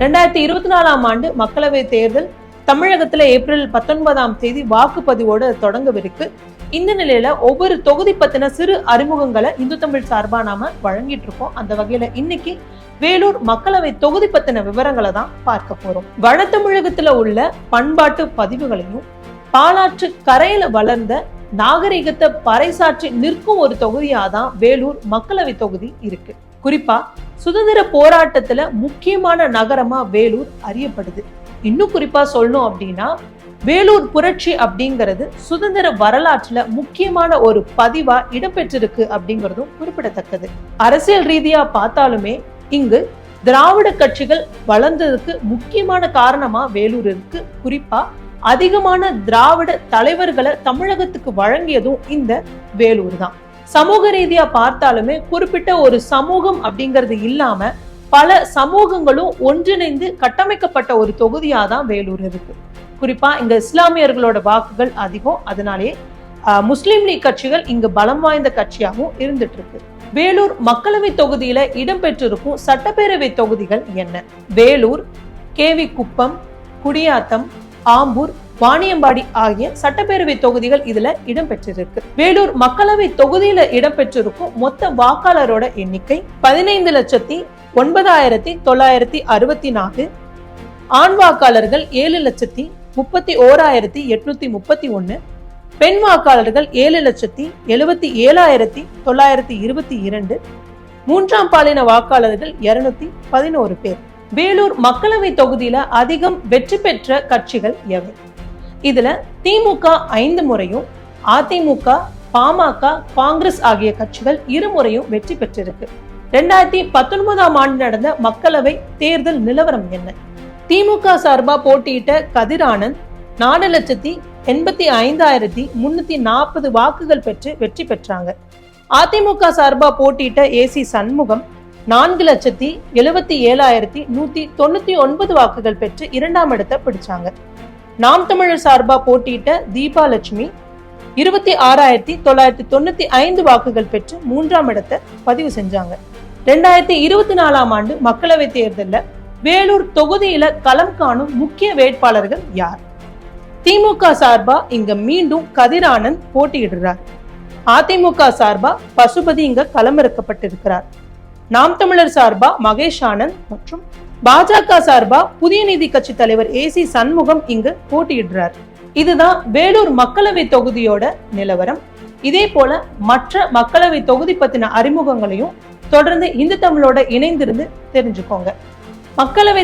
2024 ஆண்டு மக்களவை தேர்தல் தமிழகத்துல ஏப்ரல் 19ஆம் தேதி வாக்குப்பதிவோடு தொடங்கவிருக்கு. இந்த நிலையில ஒவ்வொரு தொகுதி பத்தின சிறு அறிமுகங்களை இந்து தமிழ் சார்பா நாம வழங்கிட்டு இருக்கோம். அந்த வகையில இன்னைக்கு வேலூர் மக்களவை தொகுதி பத்தின விவரங்களை தான் பார்க்க போறோம். வட தமிழகத்துல உள்ள பண்பாட்டு பதிவுகளையும் பாலாற்று கரையில வளர்ந்த நாகரிகத்தை பறைசாற்றி நிற்கும் ஒரு தொகுதியாதான் வேலூர் மக்களவை தொகுதி இருக்கு. குறிப்பா சுதந்திர போராட்டத்துல முக்கியமான நகரமா வேலூர் அறியப்படுது. இன்னும் குறிப்பா சொல்லணும் அப்படின்னா வேலூர் புரட்சி அப்படிங்கிறது சுதந்திர வரலாற்றுல முக்கியமான ஒரு பதிவா இடம்பெற்றிருக்கு அப்படிங்கிறதும் குறிப்பிடத்தக்கது. அரசியல் ரீதியா பார்த்தாலுமே இங்கு திராவிட கட்சிகள் வளர்ந்ததுக்கு முக்கியமான காரணமா வேலூர் இருக்கு. குறிப்பா அதிகமான திராவிட தலைவர்களை தமிழகத்துக்கு வழங்கியதும் இந்த வேலூர் தான். சமூக ரீதியா பார்த்தாலுமே குறிப்பிட்ட ஒரு சமூகம் அப்படிங்கிறது இல்லாம பல சமூகங்களும் ஒன்றிணைந்து கட்டமைக்கப்பட்ட ஒரு தொகுதியா தான் வேலூர் இருக்கு. குறிப்பா இங்க இஸ்லாமியர்களோட வாக்குகள் அதிகம். அதனாலே முஸ்லிம் லீக் கட்சிகள் இங்கு பலம் வாய்ந்த கட்சியாகவும் இருந்துட்டு இருக்கு. வேலூர் மக்களவை தொகுதியில இடம்பெற்றிருக்கும் சட்டப்பேரவை தொகுதிகள் என்ன? வேலூர், கேவி குப்பம், குடியாத்தம், ஆம்பூர், வாணியம்பாடி ஆகிய சட்டப்பேரவை தொகுதிகள் இதுல இடம்பெற்றிருக்கு. வேலூர் மக்களவை தொகுதியில இடம்பெற்றிருக்கும் மொத்த வாக்காளரோட எண்ணிக்கை 15,09,964. ஆண் வாக்காளர்கள் 7,31,831. பெண் வாக்காளர்கள் 7,77,922. மூன்றாம் பாலின வாக்காளர்கள் 211 பேர். வேலூர் மக்களவை தொகுதியில அதிகம் வெற்றி பெற்ற கட்சிகள் எவை? இதுல திமுக 5 முறையும், அதிமுக, பாமக, காங்கிரஸ் ஆகிய கட்சிகள் 2 முறையும் வெற்றி பெற்றிருக்கு. 2019ஆம் ஆண்டு நடந்த மக்களவை தேர்தல் நிலவரம் என்ன? திமுக சார்பா போட்டியிட்ட கதிரானந்த் 4,85,340 வாக்குகள் பெற்று வெற்றி பெற்றாங்க. அதிமுக சார்பா போட்டியிட்ட ஏசி சண்முகம் 4,77,199 வாக்குகள் பெற்று 2ஆம் இடத்தை பிடிச்சாங்க. நாம் தமிழர் சார்பா போட்டியிட்ட தீபாலட்சுமி 26,995 வாக்குகள் பெற்று 3ஆம் இடத்தை பதிவு செஞ்சாங்க. 2024ஆம் ஆண்டு மக்களவை தேர்தலில் வேலூர் தொகுதியில களம் காணும் முக்கிய வேட்பாளர்கள் யார்? திமுக சார்பா இங்க மீண்டும் கதிரானந்த் போட்டியிடுறார். அதிமுக சார்பா பசுபதி இங்க களமிறக்கப்பட்டிருக்கிறார். நாம் தமிழர் சார்பா மகேஷ் ஆனந்த் மற்றும் பாஜக சார்பா புதிய நீதி கட்சி தலைவர் ஏசி சண்முகம் இங்கு போட்டியிடுறார். இதுதான் வேலூர் மக்களவை தொகுதியோட நிலவரம். இதே போல மற்ற மக்களவை தொகுதி பத்தின அறிமுகங்களையும் தொடர்ந்து இந்து தமிழோட இணைந்திருந்து தெரிஞ்சுக்கோங்க. மக்களவை